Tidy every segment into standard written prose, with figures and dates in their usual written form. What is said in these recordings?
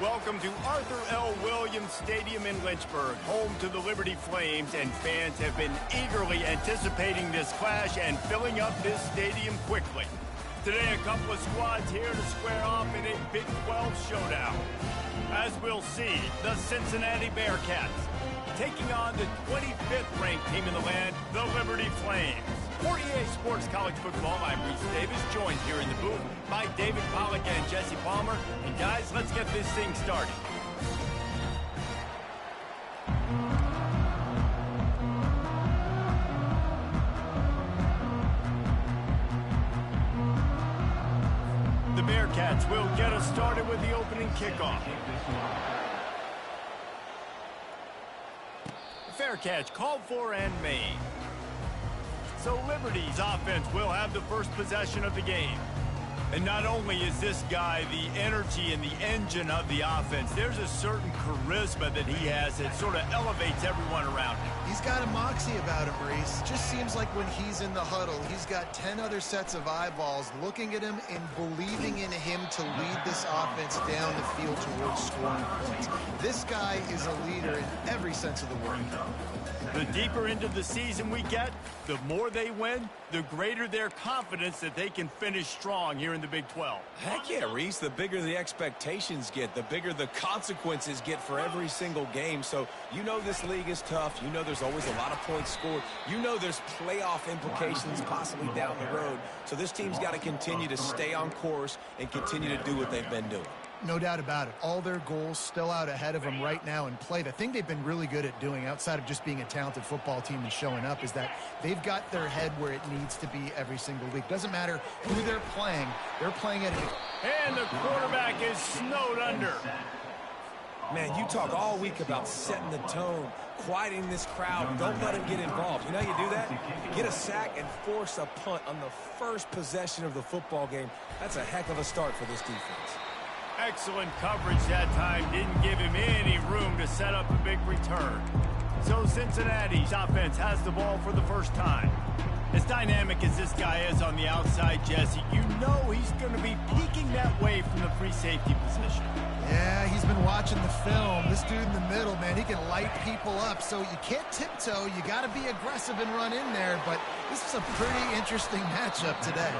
Welcome to Arthur L. Williams Stadium in Lynchburg, home to the Liberty Flames, and fans have been eagerly anticipating this clash and filling up this stadium quickly. Today, a couple of squads here to square off in a Big 12 showdown. As we'll see, the Cincinnati Bearcats taking on the 25th ranked team in the land, the Liberty Flames. For EA Sports College Football, I'm Reese Davis, joined here in the booth by David Pollack and Jesse Palmer. And guys, let's get this thing started. The Bearcats will get us started with the opening kickoff. Fair catch called for and made. So Liberty's offense will have the first possession of the game. And not only is this guy the energy and the engine of the offense, there's a certain charisma that he has that sort of elevates everyone around him. He's got a moxie about him, Reese. Just seems like when he's in the huddle, he's got 10 other sets of eyeballs looking at him and believing in him to lead this offense down the field towards scoring points. This guy is a leader in every sense of the word. The deeper into the season we get, the more they win, the greater their confidence that they can finish strong here in the Big 12. Heck yeah, Reese. The bigger the expectations get, the bigger the consequences get for every single game. So you know this league is tough. You know there's always a lot of points scored. You know there's playoff implications possibly down the road. So this team's got to continue to stay on course and continue to do what they've been doing. No doubt about it. All their goals still out ahead of them right now in play. The thing they've been really good at doing, outside of just being a talented football team and showing up, is that they've got their head where it needs to be every single week. Doesn't matter who they're playing at it. And the quarterback is snowed under. Man, you talk all week about setting the tone, quieting this crowd. Don't let them get involved. You know how you do that? Get a sack and force a punt on the first possession of the football game. That's a heck of a start for this defense. Excellent coverage that time. Didn't give him any room to set up a big return. So Cincinnati's offense has the ball for the first time. As dynamic as this guy is on the outside, Jesse, you know he's going to be peeking that way from the free safety position. Yeah, he's been watching the film. This dude in the middle, man, he can light people up. So you can't tiptoe. You got to be aggressive and run in there. But this is a pretty interesting matchup today.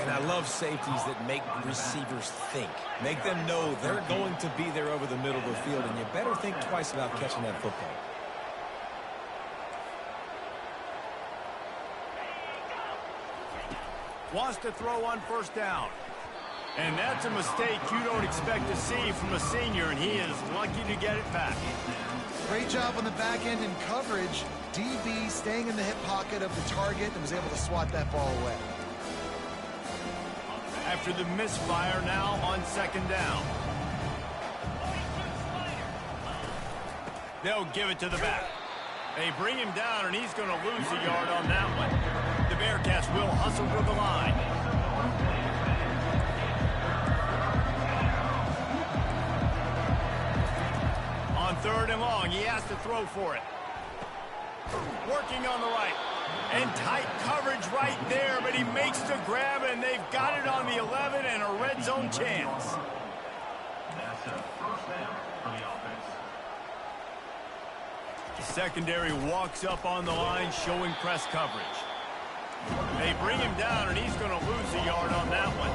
And I love safeties that make receivers think. Make them know they're going to be there over the middle of the field, and you better think twice about catching that football. Wants to throw on first down. And that's a mistake you don't expect to see from a senior, and he is lucky to get it back. Great job on the back end in coverage. DB staying in the hip pocket of the target and was able to swat that ball away. After the misfire, now on second down. They'll give it to the back. They bring him down, and he's going to lose a yard on that one. The Bearcats will hustle to the line. On third and long, he has to throw for it. Working on the right. And tight coverage right there, but he makes the grab, and they've got it on the 11 and a red zone chance. That's a first down for the offense. The secondary walks up on the line, showing press coverage. They bring him down, and he's going to lose a yard on that one.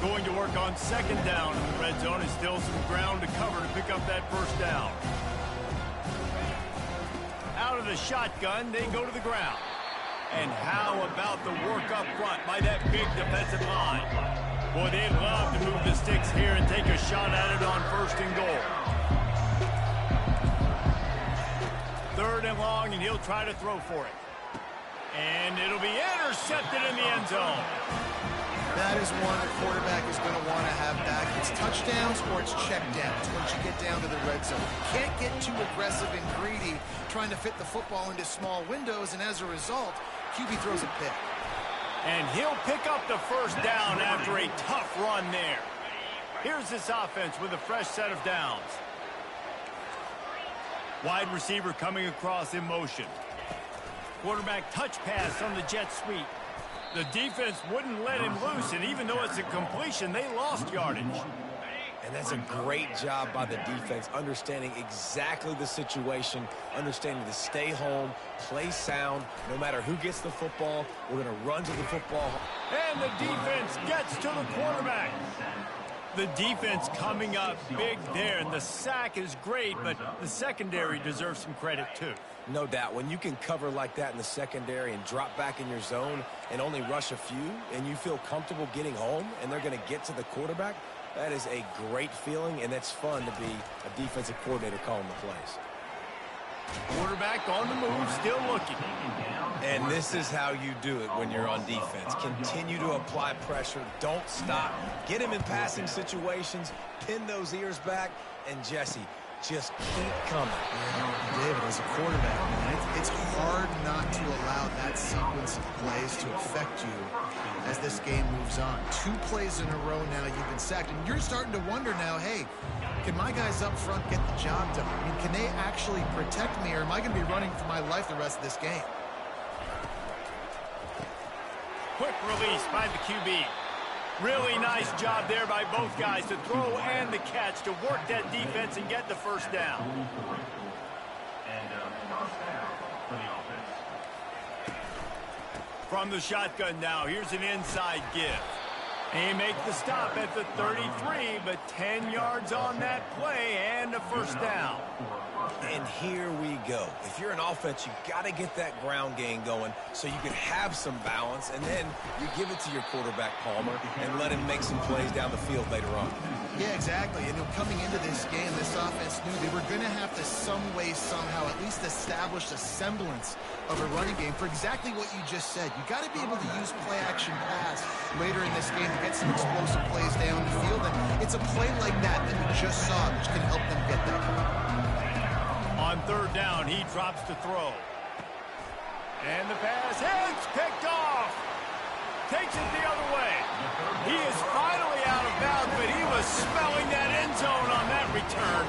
Going to work on second down in the red zone, and still some ground to cover to pick up that first down. Out of the shotgun, they go to the ground. And how about the work up front by that big defensive line? Boy, they'd love to move the sticks here and take a shot at it on first and goal. Third and long, and he'll try to throw for it. And it'll be intercepted in the end zone. That is one the quarterback is going to want to have back. It's touchdowns or it's checkdowns once you get down to the red zone. You can't get too aggressive and greedy trying to fit the football into small windows, and as a result, QB throws a pick. And he'll pick up the first down after a tough run there. Here's this offense with a fresh set of downs. Wide receiver coming across in motion. Quarterback touch pass on the jet sweep. The defense wouldn't let him loose, and even though it's a completion, they lost yardage. And that's a great job by the defense, understanding exactly the situation, understanding to stay home, play sound. No matter who gets the football, we're going to run to the football. And the defense gets to the quarterback. The defense coming up big there, and the sack is great, but the secondary deserves some credit too. No doubt. When you can cover like that in the secondary and drop back in your zone and only rush a few, and you feel comfortable getting home, and they're going to get to the quarterback, that is a great feeling, and it's fun to be a defensive coordinator calling the plays. Quarterback on the move, still looking. And this is how you do it when you're on defense. Continue to apply pressure. Don't stop. Get him in passing situations. Pin those ears back. And Jesse, just keep coming. David, as a quarterback, man, it's hard not to allow that sequence of plays to affect you as this game moves on. 2 plays in a row now, you've been sacked. And you're starting to wonder now, hey, can my guys up front get the job done? I mean, can they actually protect me, or am I going to be running for my life the rest of this game? Quick release by the QB. Really nice job there by both guys to throw and the catch to work that defense and get the first down. And first down for the offense. From the shotgun now, here's an inside give. He makes the stop at the 33, but 10 yards on that play and a first down. And here we go. If you're an offense, you got to get that ground game going so you can have some balance, and then you give it to your quarterback, Palmer, and let him make some plays down the field later on. Yeah, exactly. And coming into this game, this offense knew they were going to have to some way, somehow, at least establish a semblance of a running game for exactly what you just said. You got to be able to use play-action pass later in this game to get some explosive plays down the field. And it's a play like that that we just saw, which can help them get that. On third down, he drops to throw. And the pass hits, picked off. Takes it the other way. He is finally out of bounds, but he was smelling that end zone on that return.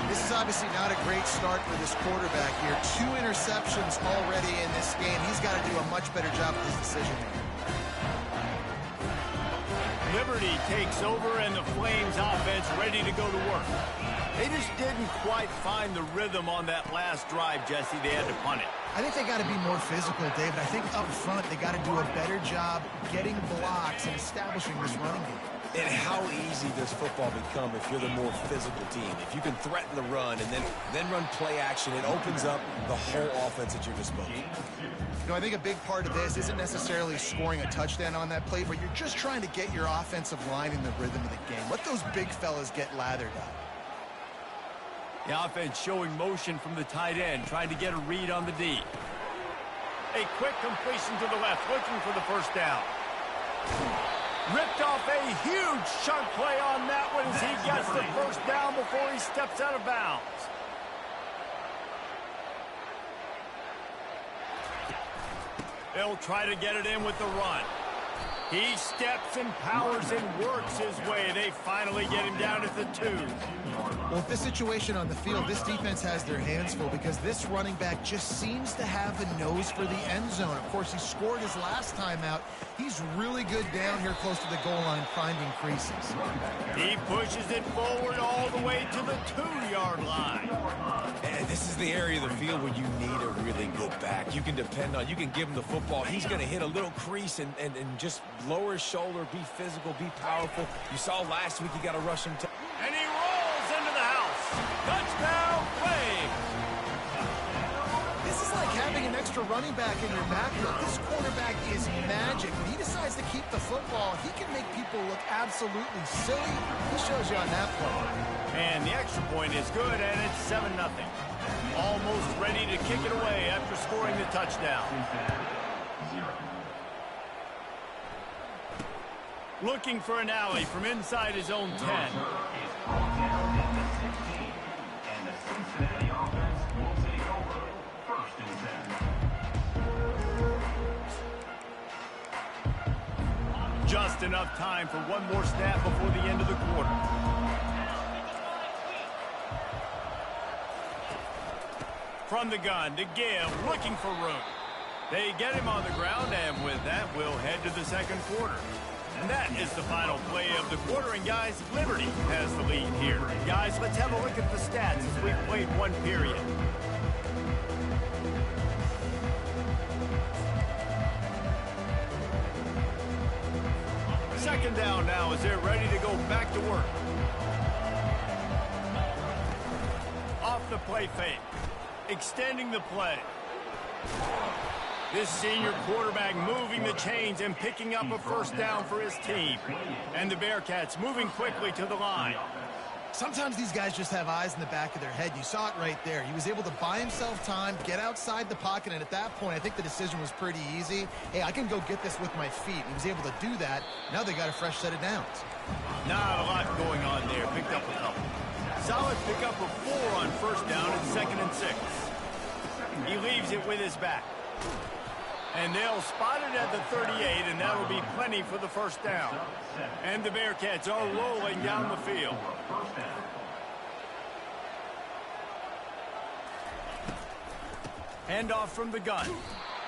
This is obviously not a great start for this quarterback here. 2 interceptions already in this game. He's got to do a much better job with his decision making. Liberty takes over, and the Flames offense ready to go to work. They just didn't quite find the rhythm on that last drive, Jesse. They had to punt it. I think they got to be more physical, David. I think up front they got to do a better job getting blocks and establishing this running game. And how easy does football become if you're the more physical team? If you can threaten the run and then run play action, it opens up the whole offense at your disposal. You know, I think a big part of this isn't necessarily scoring a touchdown on that play, but you're just trying to get your offensive line in the rhythm of the game. Let those big fellas get lathered up. The offense showing motion from the tight end, trying to get a read on the D. A quick completion to the left, looking for the first down. Ripped off a huge chunk play on that one as he gets the first down before he steps out of bounds. They'll try to get it in with the run. He steps and powers and works his way. They finally get him down at the 2. Well, with this situation on the field, this defense has their hands full because this running back just seems to have a nose for the end zone. Of course, he scored his last time out. He's really good down here close to the goal line, finding creases. He pushes it forward all the way to the 2-yard line. And this is the area of the field where you need a really good back. You can depend on, you can give him the football. He's going to hit a little crease and just lower his shoulder, be physical, be powerful. You saw last week he got a rushing touchdown. And he rolls into the house. Touchdown, Flames. This is like having an extra running back in your backfield. This quarterback is magic. When he decides to keep the football, he can make people look absolutely silly. He shows you on that play. And the extra point is good, and it's 7-0. Almost ready to kick it away after scoring the touchdown. Looking for an alley from inside his own 10. Just enough time for one more snap before the end of the quarter. From the gun to give, looking for room. They get him on the ground, and with that, we'll head to the second quarter. And that is the final play of the quarter. And, guys, Liberty has the lead here. Guys, let's have a look at the stats as we've played one period. Second down now as they're ready to go back to work. Off the play fake. Extending the play. This senior quarterback moving the chains and picking up a first down for his team. And the Bearcats moving quickly to the line. Sometimes these guys just have eyes in the back of their head. You saw it right there. He was able to buy himself time, get outside the pocket, and at that point, I think the decision was pretty easy. Hey, I can go get this with my feet. He was able to do that. Now they got a fresh set of downs. Not a lot going on there. Picked up a couple. Solid pickup of 4 on first down and 2nd and 6. He leaves it with his back. And they'll spot it at the 38, and that will be plenty for the first down. And the Bearcats are rolling down the field. Handoff from the gun.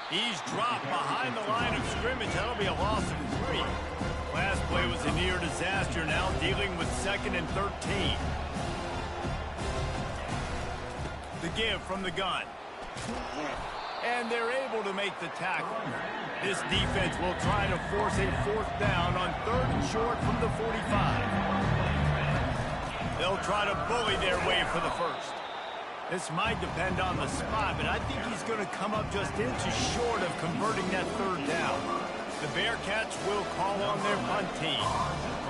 He's dropped behind the line of scrimmage. That'll be a loss of 3. Last play was a near disaster, now dealing with 2nd and 13. The give from the gun. And they're able to make the tackle. This defense will try to force a 4th down on 3rd and short from the 45. They'll try to bully their way for the first. This might depend on the spot, but I think he's going to come up just inches short of converting that 3rd down. The Bearcats will call on their punt team.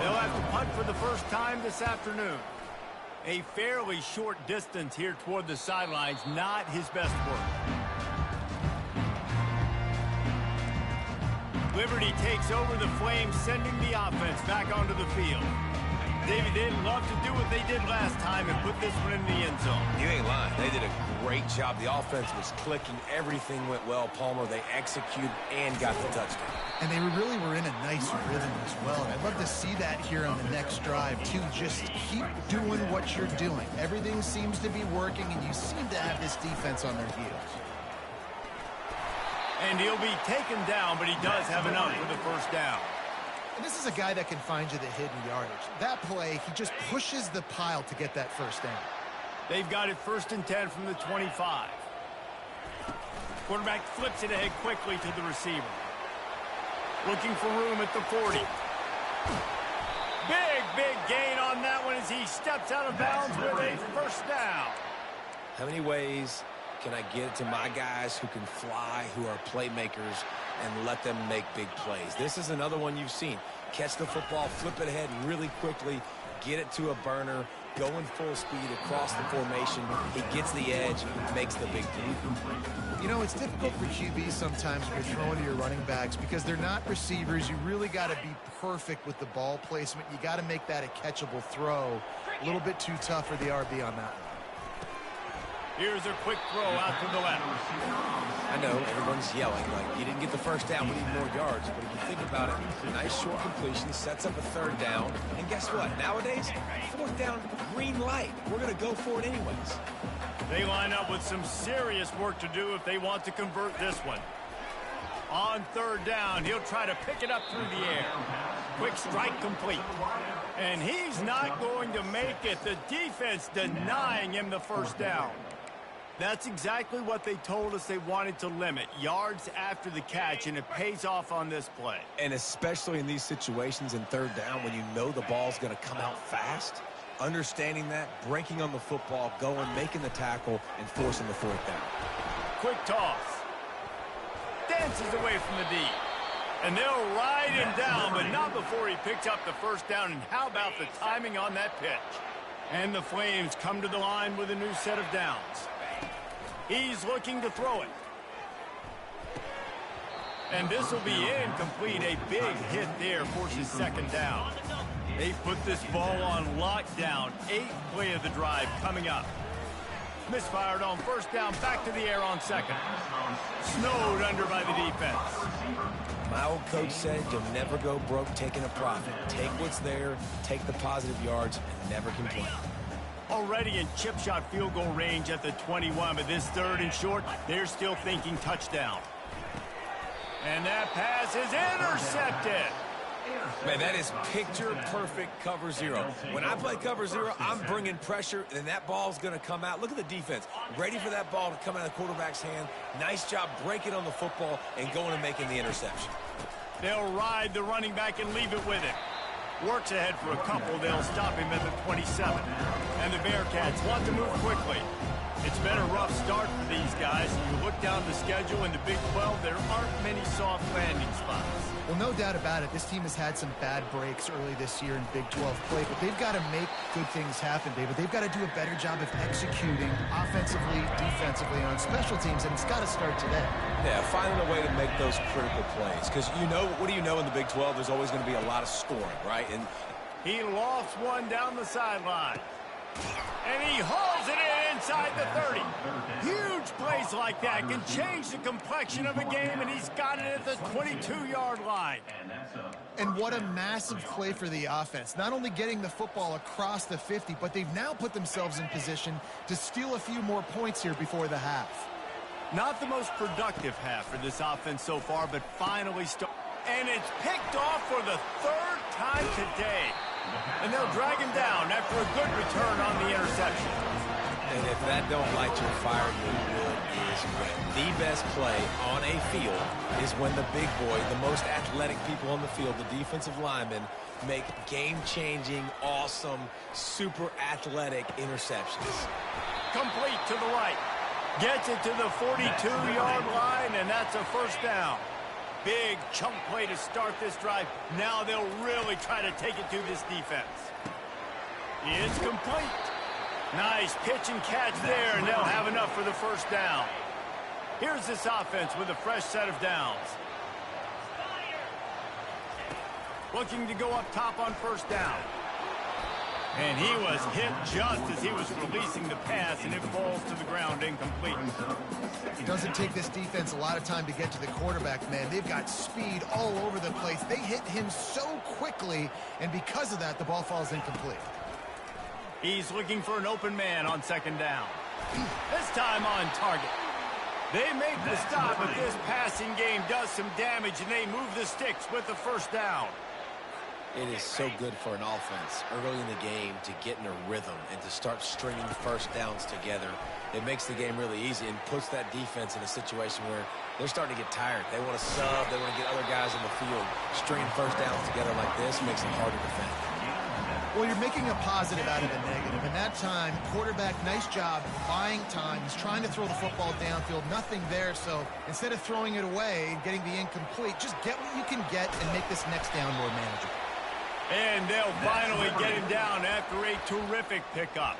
They'll have to punt for the first time this afternoon. A fairly short distance here toward the sidelines, not his best work. Liberty takes over the Flames, sending the offense back onto the field. David, they'd love to do what they did last time and put this one in the end zone. You ain't lying. They did a great job. The offense was clicking. Everything went well. Palmer, they executed and got the touchdown. And they really were in a nice rhythm as well. And I'd love to see that here on the next drive, too. Just keep doing what you're doing. Everything seems to be working, and you seem to have this defense on their heels. And he'll be taken down, but he does have enough for the first down. And this is a guy that can find you the hidden yardage. That play, he just pushes the pile to get that first down. They've got it 1st and 10 from the 25. Quarterback flips it ahead quickly to the receiver. Looking for room at the 40. Big gain on that one as he steps out of bounds with a first down. How many ways can I get it to my guys who can fly, who are playmakers, and let them make big plays? This is another one you've seen. Catch the football, flip it ahead really quickly, get it to a burner, going full speed across the formation. He gets the edge, makes the big play. You know, it's difficult for QBs sometimes when you're throwing to your running backs because they're not receivers. You really got to be perfect with the ball placement. You got to make that a catchable throw. A little bit too tough for the RB on that one. Here's a quick throw out to the left. I know everyone's yelling like you didn't get the first down, we need more yards. But if you think about it, nice short completion, sets up a 3rd down. And guess what? Nowadays, 4th down, green light. We're going to go for it anyways. They line up with some serious work to do if they want to convert this one. On 3rd down, he'll try to pick it up through the air. Quick strike complete. And he's not going to make it. The defense denying him the first down. That's exactly what they told us they wanted to limit. Yards after the catch, and it pays off on this play. And especially in these situations in 3rd down when you know the ball's going to come out fast, understanding that, breaking on the football, going, making the tackle, and forcing the 4th down. Quick toss. Dances away from the D. And they'll ride him down, but not before he picks up the first down. And how about the timing on that pitch? And the Flames come to the line with a new set of downs. He's looking to throw it. And this will be incomplete. A big hit there forces 2nd down. They put this ball on lockdown. 8th play of the drive coming up. Misfired on 1st down, back to the air on 2nd. Snowed under by the defense. My old coach said you'll never go broke taking a profit. Take what's there, take the positive yards, and never complain. Already in chip shot field goal range at the 21, but this 3rd and short, they're still thinking touchdown. And that pass is intercepted. Man, that is picture-perfect cover zero. When I play cover zero, I'm bringing pressure, and that ball's going to come out. Look at the defense. Ready for that ball to come out of the quarterback's hand. Nice job breaking on the football and going and making the interception. They'll ride the running back and leave it with him. Works ahead for a couple. They'll stop him at the 27. And the Bearcats want to move quickly. It's been a rough start for these guys. You look down the schedule in the Big 12, there aren't many soft landing spots. Well, no doubt about it. This team has had some bad breaks early this year in Big 12 play, but they've got to make good things happen, David. They've got to do a better job of executing offensively, defensively, on special teams, and it's got to start today. Yeah, finding a way to make those critical plays. Because you know, what do you know in the Big 12? There's always going to be a lot of scoring, right? And he lofts one down the sideline. And he hauls it in inside the 30. Huge plays like that can change the complexion of a game, and he's got it at the 22-yard line. And what a massive play for the offense. Not only getting the football across the 50, but they've now put themselves in position to steal a few more points here before the half. Not the most productive half for this offense so far, but finally and it's picked off for the third time today. And they'll drag him down after a good return on the interception. And if that don't light your fire, your wood is wet. The best play on a field is when the big boy, the most athletic people on the field, the defensive linemen, make game-changing, awesome, super athletic interceptions. Complete to the right. Gets it to the 42-yard line, and that's a first down. Big chunk play to start this drive. Now they'll really try to take it to this defense. It's complete. Nice pitch and catch there, and they'll have enough for the first down. Here's this offense with a fresh set of downs. Looking to go up top on first down. And he was hit just as he was releasing the pass, and it falls to the ground incomplete. It doesn't take this defense a lot of time to get to the quarterback, man. They've got speed all over the place. They hit him so quickly, and because of that, the ball falls incomplete. He's looking for an open man on second down. This time on target. They make the stop, but this passing game does some damage, and they move the sticks with the first down. It is so good for an offense early in the game to get in a rhythm and to start stringing first downs together. It makes the game really easy and puts that defense in a situation where they're starting to get tired. They want to sub. They want to get other guys in the field. Stringing first downs together like this makes it hard to defend. Well, you're making a positive out of a negative. And that time, quarterback, nice job buying time. He's trying to throw the football downfield. Nothing there. So instead of throwing it away and getting the incomplete, just get what you can get and make this next down more manageable. And they'll finally get him down after a terrific pickup.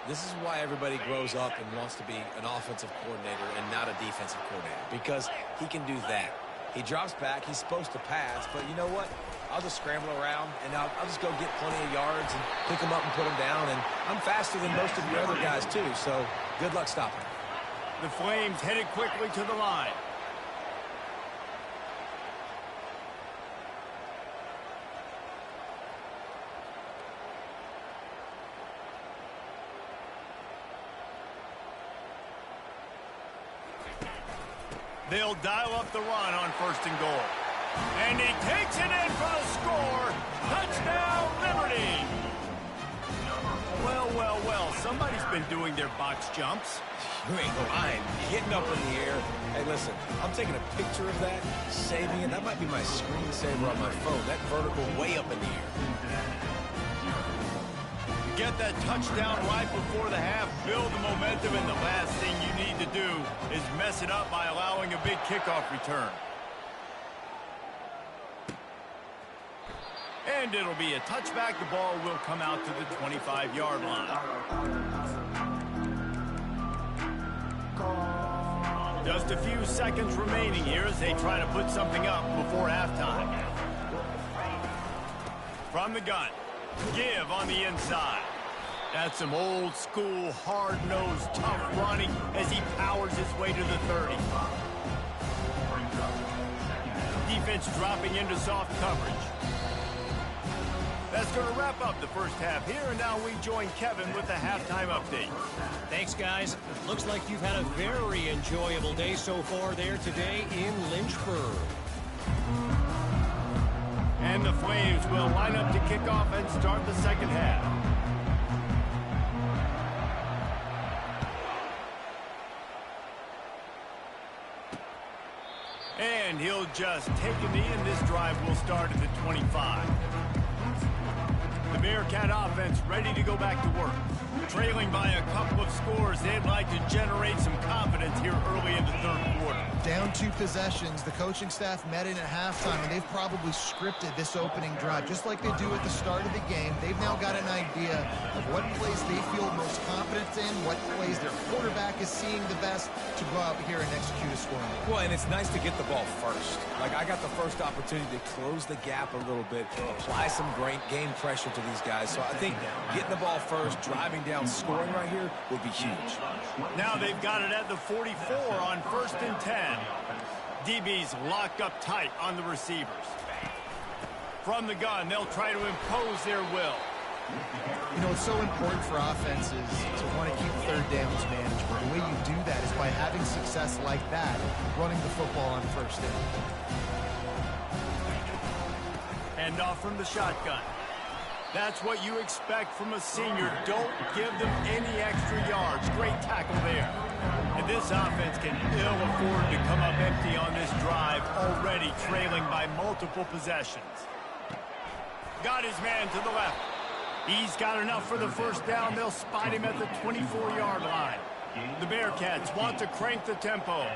This is why everybody grows up and wants to be an offensive coordinator and not a defensive coordinator, because he can do that. He drops back. He's supposed to pass, but you know what? I'll just scramble around, and I'll just go get plenty of yards and pick them up and put them down, and I'm faster than most of your other guys, too, so good luck stopping. The Flames headed quickly to the line. They'll dial up the run on first and goal. And he takes it in for the score. Touchdown, Liberty. Well, well, well. Somebody's been doing their box jumps. You ain't lying. Getting up in the air. Hey, listen, I'm taking a picture of that, saving it. That might be my screensaver on my phone. That vertical way up in the air. Get that touchdown right before the half, build the momentum, and the last thing you need to do is mess it up by allowing a big kickoff return. And it'll be a touchback. The ball will come out to the 25-yard line. Just a few seconds remaining here as they try to put something up before halftime. From the gun. Give on the inside. That's some old school, hard-nosed, tough running as he powers his way to the 30. Defense dropping into soft coverage. That's going to wrap up the first half here, and now we join Kevin with the halftime update. Thanks, guys. Looks like you've had a very enjoyable day so far there today in Lynchburg. And the Flames will line up to kick off and start the second half. And he'll just take a knee, and this drive will start at the 25. The Bearcat offense ready to go back to work. Trailing by a couple of scores, they'd like to generate some confidence here early in the third quarter. Down 2 possessions, the coaching staff met in at halftime, and they've probably scripted this opening drive. Just like they do at the start of the game, they've now got an idea of what plays they feel most confident in, what plays their quarterback is seeing the best to go out here and execute a scoring. Well, and it's nice to get the ball first. Like, I got the first opportunity to close the gap a little bit, apply some great game pressure to these guys. So I think getting the ball first, driving down, scoring right here would be huge. Now they've got it at the 44 on 1st and 10. DB's locked up tight on the receivers. From the gun, they'll try to impose their will. You know, it's so important for offenses to want to keep third downs manageable. The way you do that is by having success like that, running the football on 1st down. And off from the shotgun. That's what you expect from a senior. Don't give them any extra yards. Great tackle there. And this offense can ill afford to come up empty on this drive, already trailing by multiple possessions. Got his man to the left. He's got enough for the first down. They'll spot him at the 24-yard line. The Bearcats want to crank the tempo.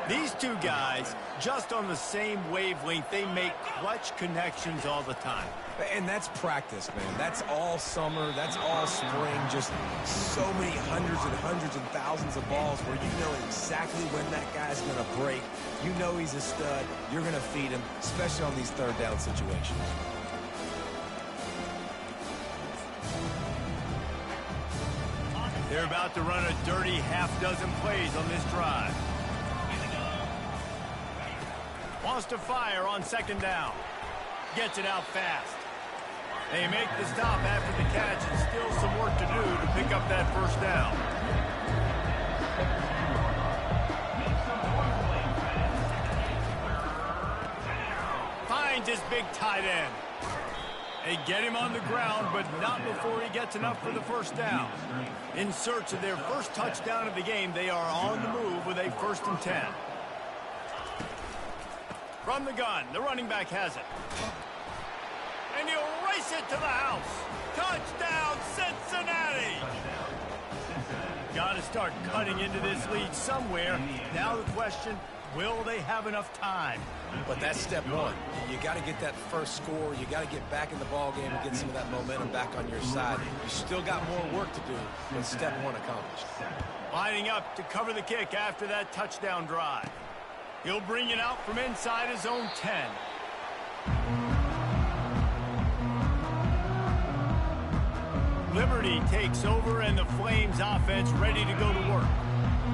These two guys, just on the same wavelength, they make clutch connections all the time. And that's practice, man. That's all summer. That's all spring. Just so many hundreds and thousands of balls where you know exactly when that guy's going to break. You know he's a stud. You're going to feed him, especially on these third down situations. They're about to run a dirty half-dozen plays on this drive. Wants to fire on 2nd down. Gets it out fast. They make the stop after the catch, and still some work to do to pick up that first down. Finds his big tight end. They get him on the ground, but not before he gets enough for the first down. In search of their first touchdown of the game, they are on the move with a 1st and 10. From the gun, the running back has it. And he'll race it to the house. Touchdown, Cincinnati! Got to start cutting into this lead somewhere. Now the question, will they have enough time? But that's step one. You got to get that first score. You got to get back in the ball game and get some of that momentum back on your side. You still got more work to do, but step one accomplished. Lining up to cover the kick after that touchdown drive. He'll bring it out from inside his own 10. Liberty takes over, and the Flames offense ready to go to work.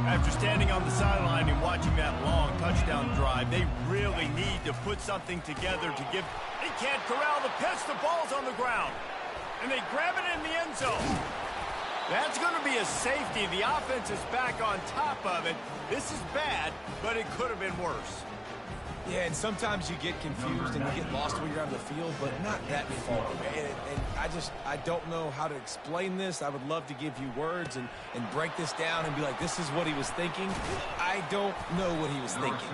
After standing on the sideline and watching that long touchdown drive, they really need to put something together to give. They can't corral the pitch. The ball's on the ground. And they grab it in the end zone. That's going to be a safety. The offense is back on top of it. This is bad, but it could have been worse. Yeah, and sometimes you get confused and you get lost when you're on the field, but not that far. And I don't know how to explain this. I would love to give you words and break this down and be like, this is what he was thinking. I don't know what he was thinking.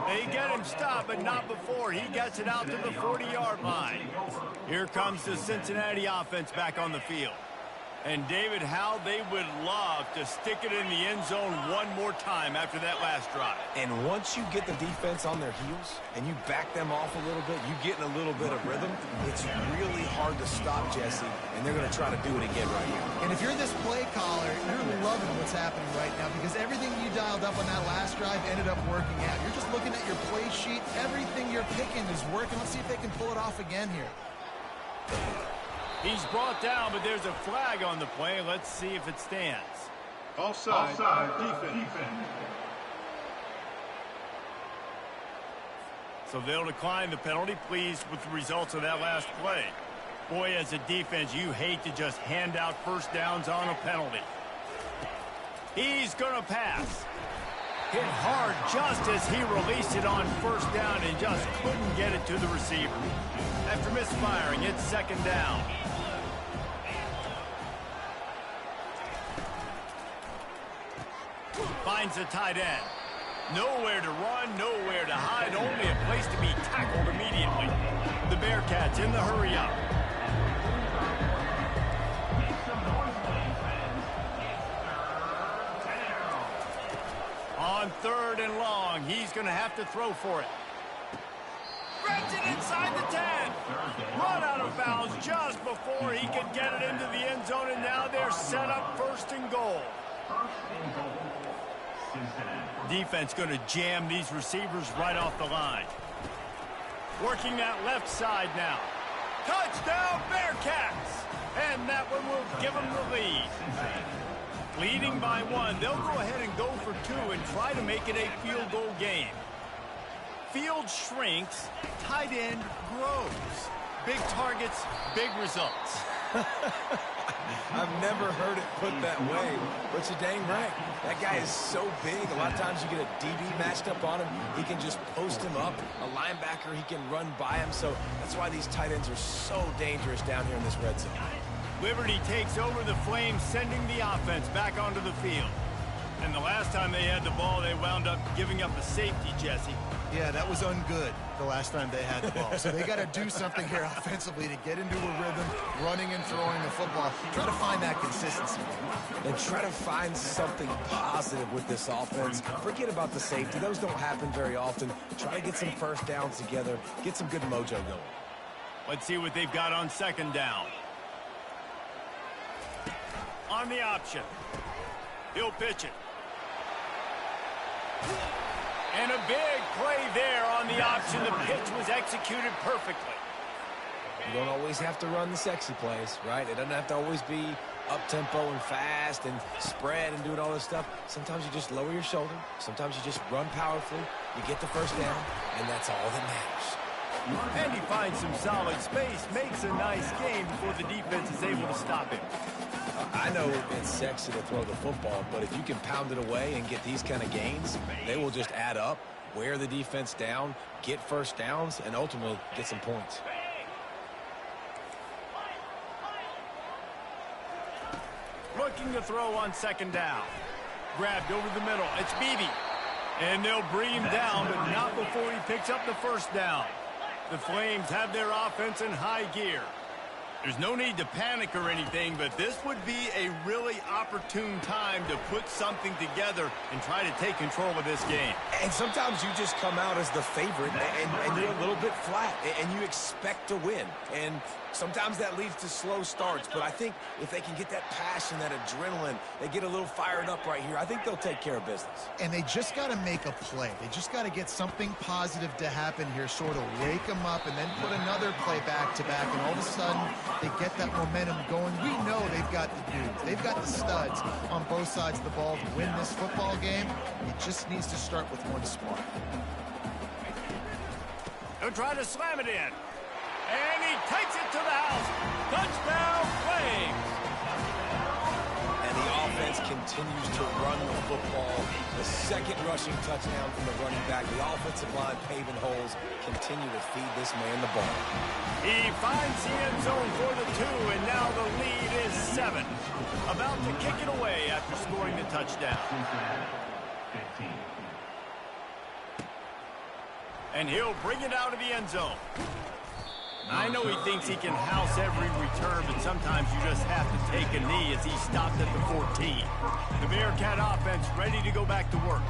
They get him stopped, but not before. He gets it out to the 40-yard line. Here comes the Cincinnati offense back on the field. And, David, how they would love to stick it in the end zone one more time after that last drive. And once you get the defense on their heels and you back them off a little bit, you get in a little bit of rhythm, it's really hard to stop, Jesse, and they're going to try to do it again right here. And if you're this play caller, you're loving what's happening right now because everything you dialed up on that last drive ended up working out. You're just looking at your play sheet. Everything you're picking is working. Let's see if they can pull it off again here. He's brought down, but there's a flag on the play. Let's see if it stands. Offside, defense. So they'll decline the penalty. Pleased with the results of that last play. Boy, as a defense, you hate to just hand out first downs on a penalty. He's going to pass. Hit hard just as he released it on first down and just couldn't get it to the receiver. After misfiring, it's second down. Finds the tight end. Nowhere to run, nowhere to hide, only a place to be tackled immediately. The Bearcats in the hurry-up. On third and long, he's going to have to throw for it. Grabs it inside the 10. Run out of bounds just before he could get it into the end zone, and now they're set up first and goal. Defense going to jam these receivers right off the line. Working that left side now. Touchdown, Bearcats! And that one will give them the lead. Leading by one, they'll go ahead and go for two and try to make it a field goal game. Field shrinks, tight end grows. Big targets, big results. I've never heard it put that way, but you're dang right. That guy is so big. A lot of times you get a DB matched up on him. He can just post him up. A linebacker, he can run by him. So that's why these tight ends are so dangerous down here in this red zone. Liberty takes over the Flames, sending the offense back onto the field. And the last time they had the ball, they wound up giving up a safety, Jesse. Yeah, that was ungood the last time they had the ball. So they got to do something here offensively to get into a rhythm, running and throwing the football. Try to find that consistency. And try to find something positive with this offense. Forget about the safety. Those don't happen very often. Try to get some first downs together. Get some good mojo going. Let's see what they've got on second down. On the option. He'll pitch it. And a big play there on the option. The pitch was executed perfectly. You don't always have to run the sexy plays, right? It doesn't have to always be up-tempo and fast and spread and doing all this stuff. Sometimes you just lower your shoulder. Sometimes you just run powerfully. You get the first down, and that's all that matters. And he finds some solid space, makes a nice game before the defense is able to stop him. I know it's sexy to throw the football, but if you can pound it away and get these kind of gains, they will just add up, wear the defense down, get first downs, and ultimately get some points. Looking to throw on second down. Grabbed over the middle. It's Beebe. And they'll bring him down, but not before he picks up the first down. The Flames have their offense in high gear. There's no need to panic or anything, but this would be a really opportune time to put something together and try to take control of this game. And sometimes you just come out as the favorite, and you're a little bit flat, and you expect to win. And sometimes that leads to slow starts, but I think if they can get that passion, that adrenaline, they get a little fired up right here, I think they'll take care of business. And they just got to make a play. They just got to get something positive to happen here, sort of wake them up, and then put another play back-to-back, and all of a sudden they get that momentum going. We know they've got the dudes. They've got the studs on both sides of the ball to win this football game. It just needs to start with one spark. He'll try to slam it in. And he takes it to the house. Touchdown, Flames. And the offense continues to run the football. The second rushing touchdown from the running back. The offensive line paving holes. Continue to feed this man the ball. He finds the end zone for the 2, and now the lead is 7. About to kick it away after scoring the touchdown. And he'll bring it out of the end zone. I know he thinks he can house every return, but sometimes you just have to take a knee as he stopped at the 14. The Bearcat offense ready to go back to work.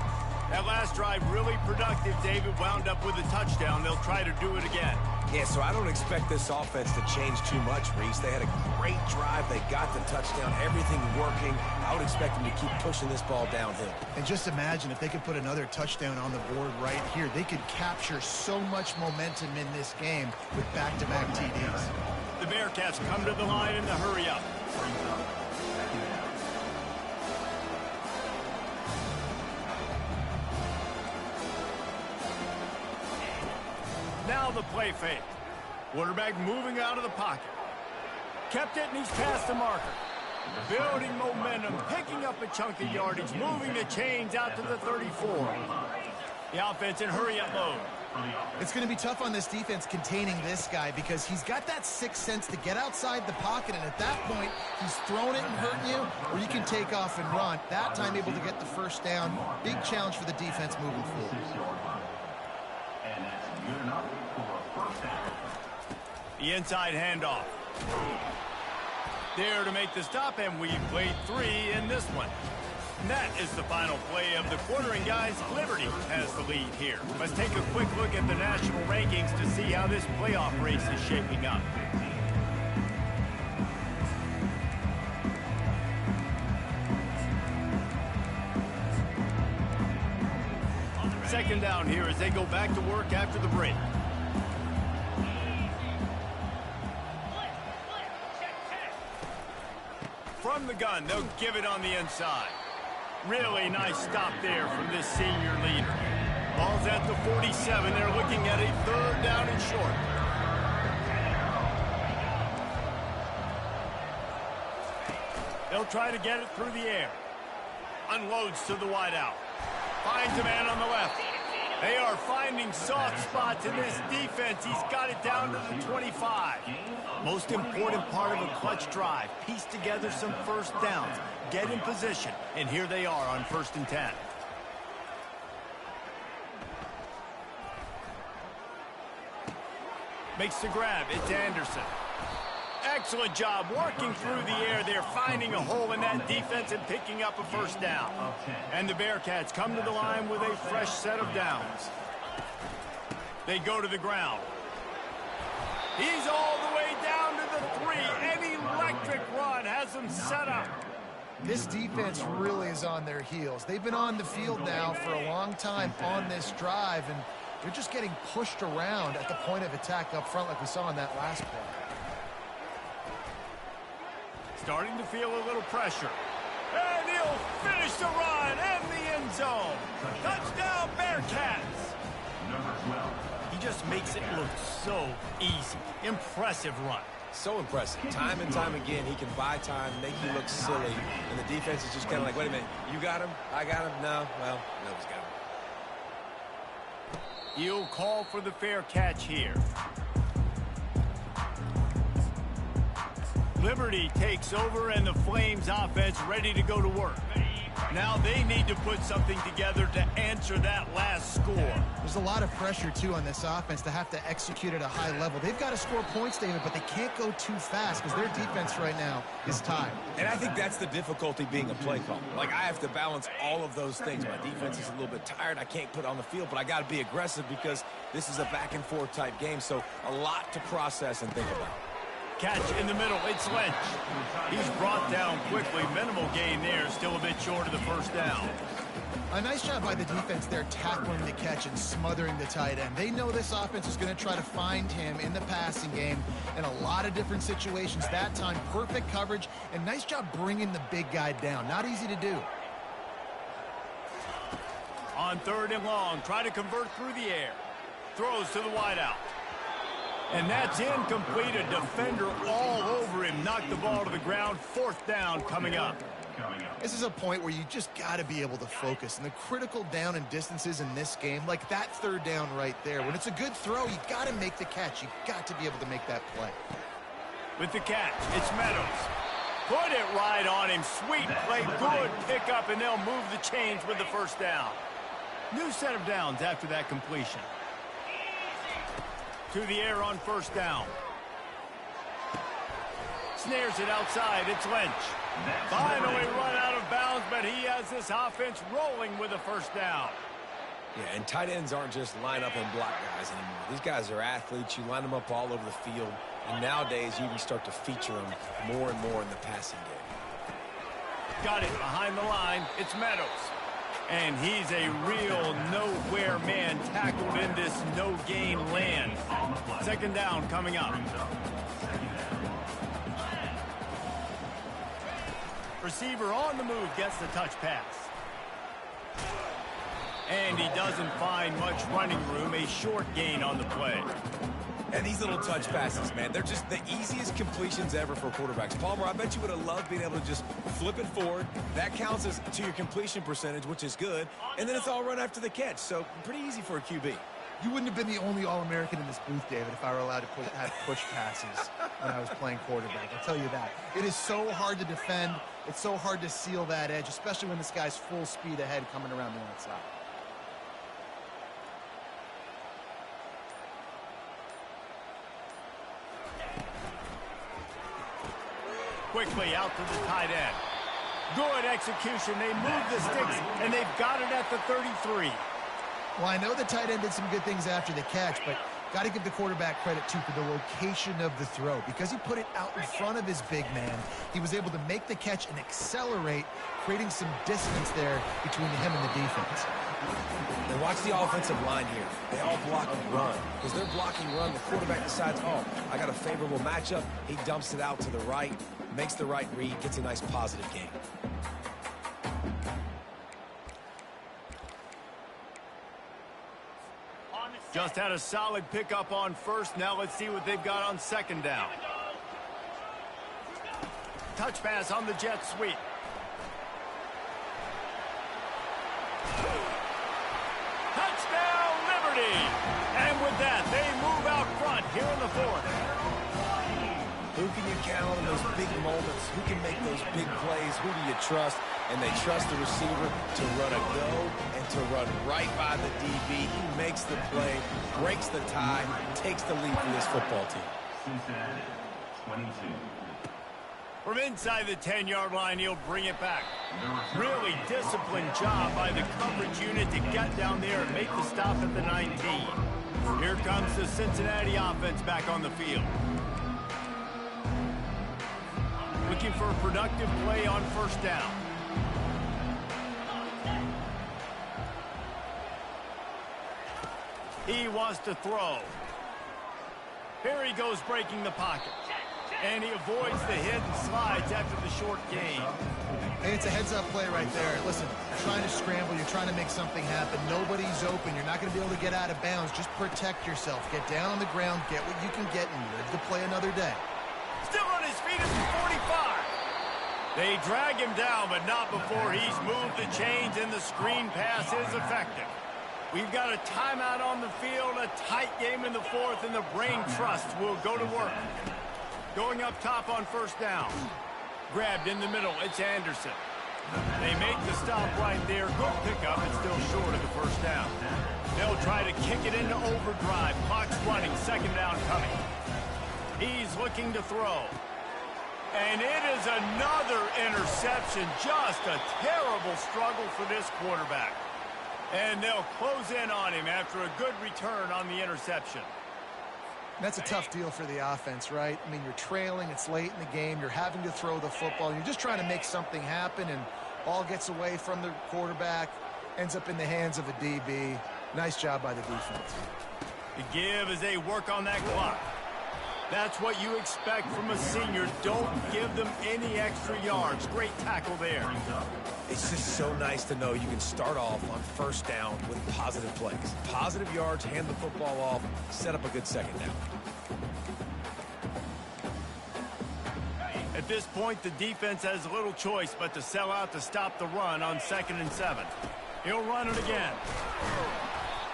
That last drive really productive. David wound up with a touchdown. They'll try to do it again. Yeah, so I don't expect this offense to change too much, Reese. They had a great drive. They got the touchdown. Everything working. I would expect them to keep pushing this ball downhill. And just imagine if they could put another touchdown on the board right here. They could capture so much momentum in this game with back-to-back TDs. The Bearcats come to the line in the hurry-up. Now the play fake. Quarterback moving out of the pocket. Kept it, and he's past the marker. Building momentum, picking up a chunk of yardage, moving the chains out to the 34. The offense in hurry-up mode. It's going to be tough on this defense containing this guy because he's got that sixth sense to get outside the pocket, and at that point, he's throwing it and hurting you, or you can take off and run. That time able to get the first down. Big challenge for the defense moving forward. And that's good enough for a first down. The inside handoff. There to make the stop, and we played 3 in this one. And that is the final play of the quarter, and guys, Liberty has the lead here. Let's take a quick look at the national rankings to see how this playoff race is shaping up. Second down here as they go back to work after the break. From the gun, they'll give it on the inside. Really nice stop there from this senior leader. Ball's at the 47. They're looking at a third down and short. They'll try to get it through the air. Unloads to the wideout. Finds a man on the left. They are finding soft spots in this defense. He's got it down to the 25. Most important part of a clutch drive. Piece together some first downs. Get in position. And here they are on 1st and 10. Makes the grab. It's Anderson. Excellent job working through the air. They're finding a hole in that defense and picking up a first down. And the Bearcats come to the line with a fresh set of downs. They go to the ground. He's all the way down to the 3. An electric run has them set up. This defense really is on their heels. They've been on the field now for a long time on this drive, and they're just getting pushed around at the point of attack up front like we saw in that last play. Starting to feel a little pressure. And he'll finish the run and the end zone. Touchdown, Bearcats. Number 12. He just makes it look so easy. Impressive run. So impressive. Time and time again, he can buy time, make you look silly, and the defense is just kind of like, wait a minute, you got him? I got him? No? Well, nobody's got him. He'll call for the fair catch here. Liberty takes over, and the Flames offense ready to go to work. Now they need to put something together to answer that last score. There's a lot of pressure, too, on this offense to have to execute at a high level. They've got to score points, David, but they can't go too fast because their defense right now is tired. And I think that's the difficulty being a play call. Like, I have to balance all of those things. My defense is a little bit tired. I can't put it on the field, but I got to be aggressive because this is a back-and-forth type game, so a lot to process and think about. Catch in the middle. It's Lynch. He's brought down quickly. Minimal gain there. Still a bit short of the first down. A nice job by the defense there tackling the catch and smothering the tight end. They know this offense is going to try to find him in the passing game in a lot of different situations. That time, perfect coverage, and nice job bringing the big guy down. Not easy to do. On 3rd and long, try to convert through the air. Throws to the wideout. And that's incomplete. A defender all over him. Knocked the ball to the ground. 4th down coming up. This is a point where you just got to be able to focus. And the critical down and distances in this game, like that 3rd down right there, when it's a good throw, you got to make the catch. You got to be able to make that play. With the catch, it's Meadows. Put it right on him. Sweet play. Good pickup, and they'll move the chains with the first down. New set of downs after that completion. To the air on 1st down. Snares it outside. It's Lynch. Finally run out of bounds, but he has this offense rolling with a first down. Yeah, and tight ends aren't just line up and block guys anymore. These guys are athletes. You line them up all over the field. And nowadays, you even start to feature them more and more in the passing game. Got it behind the line. It's Meadows. And he's a real nowhere man tackled in this no-gain land. 2nd down coming up. Receiver on the move gets the touch pass. And he doesn't find much running room. A short gain on the play. And these little touch passes, man, they're just the easiest completions ever for quarterbacks. Palmer, I bet you would have loved being able to just flip it forward. That counts as to your completion percentage, which is good. And then it's all run after the catch. So pretty easy for a QB. You wouldn't have been the only All-American in this booth, David, if I were allowed to have push passes when I was playing quarterback. I'll tell you that. It is so hard to defend. It's so hard to seal that edge, especially when this guy's full speed ahead coming around the outside. Quickly out to the tight end. Good execution. They move the sticks, and they've got it at the 33. Well, I know the tight end did some good things after the catch, but got to give the quarterback credit, too, for the location of the throw. Because he put it out in front of his big man, he was able to make the catch and accelerate, creating some distance there between him and the defense. And watch the offensive line here. They all block and run. Because they're blocking run, the quarterback decides, oh, I got a favorable matchup. He dumps it out to the right, makes the right read, gets a nice positive gain. Just had a solid pickup on first. Now let's see what they've got on second down. Touch pass on the jet sweep. Touchdown, Liberty! And with that, they move out front here in the fourth. Who can you count on those big moments? Who can make those big plays? Who do you trust? And they trust the receiver to run a go and to run right by the DB. He makes the play, breaks the tie, takes the lead for this football team. Cincinnati, 22. From inside the 10-yard line, he'll bring it back. Really disciplined job by the coverage unit to get down there and make the stop at the 19. Here comes the Cincinnati offense back on the field. Looking for a productive play on first down. He wants to throw. Here he goes breaking the pocket. And he avoids the hit and slides after the short gain. Hey, it's a heads-up play right there. Listen, you're trying to scramble. You're trying to make something happen. Nobody's open. You're not going to be able to get out of bounds. Just protect yourself. Get down on the ground. Get what you can get and live to play another day. Still on his feet at the 45. They drag him down, but not before he's moved the chains, and the screen pass is effective. We've got a timeout on the field, a tight game in the fourth, and the brain trust will go to work. Going up top on first down. Grabbed in the middle, it's Anderson. They make the stop right there. Good pickup, it's still short of the first down. They'll try to kick it into overdrive. Clock's running, second down coming. He's looking to throw. And it is another interception. Just a terrible struggle for this quarterback. And they'll close in on him after a good return on the interception. That's a tough deal for the offense, right? I mean, you're trailing, it's late in the game, you're having to throw the football, you're just trying to make something happen, and ball gets away from the quarterback, ends up in the hands of a DB. Nice job by the defense. The give as they work on that clock. That's what you expect from a senior. Don't give them any extra yards. Great tackle there. It's just so nice to know you can start off on first down with positive plays. Positive yards, hand the football off, set up a good second down. At this point, the defense has little choice but to sell out to stop the run on 2nd and 7. He'll run it again.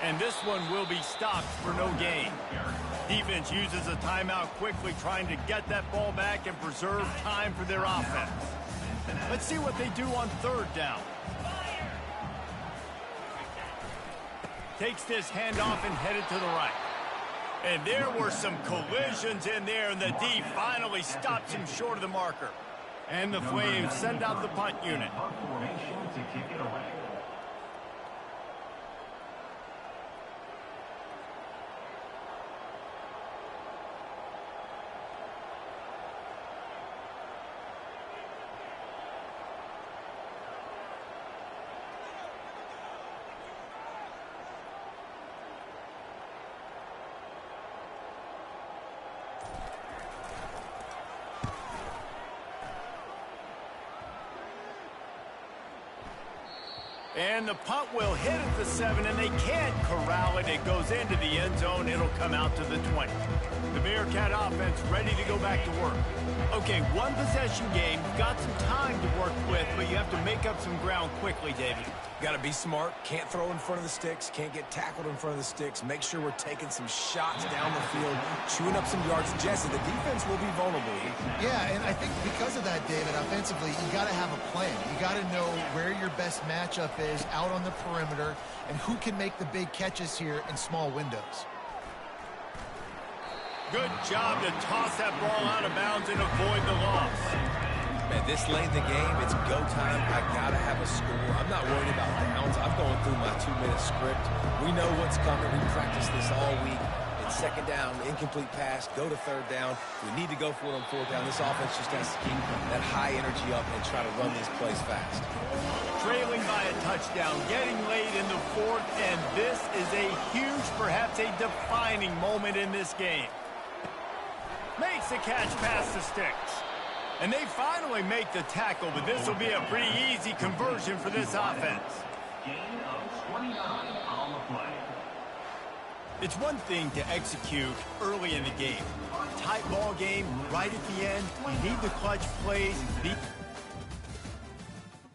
And this one will be stopped for no gain. Defense uses a timeout quickly, trying to get that ball back and preserve time for their offense. Let's see what they do on third down. Takes this handoff and headed to the right. And there were some collisions in there, and the D finally stops him short of the marker. And the Flames send out the punt unit. Formation to kick it away. And the punt will hit at the 7, and they can't corral it. It goes into the end zone. It'll come out to the 20. The Bearcat offense ready to go back to work. Okay, one possession game. Got some time to work with, but you have to make up some ground quickly, David. Got to be smart. Can't throw in front of the sticks. Can't get tackled in front of the sticks. Make sure we're taking some shots down the field, chewing up some yards. Jesse, the defense will be vulnerable here. Yeah, and I think because of that, David, offensively, you got to have a plan. You got to know where your best matchup is out on the perimeter and who can make the big catches here in small windows. Good job to toss that ball out of bounds and avoid the loss. Man, this late in the game, it's go time. I got to have a score. I'm not worried about downs. I'm going through my 2-minute script. We know what's coming. We practiced this all week. It's second down, incomplete pass, go to third down. We need to go for it on fourth down. This offense just has to keep that high energy up and try to run these plays fast. Trailing by a touchdown, getting late in the fourth, and this is a huge, perhaps a defining moment in this game. Makes the catch past the sticks. And they finally make the tackle, but this will be a pretty easy conversion for this offense. Gain of 29 on the play. It's one thing to execute early in the game. Tight ball game right at the end. You need the clutch plays.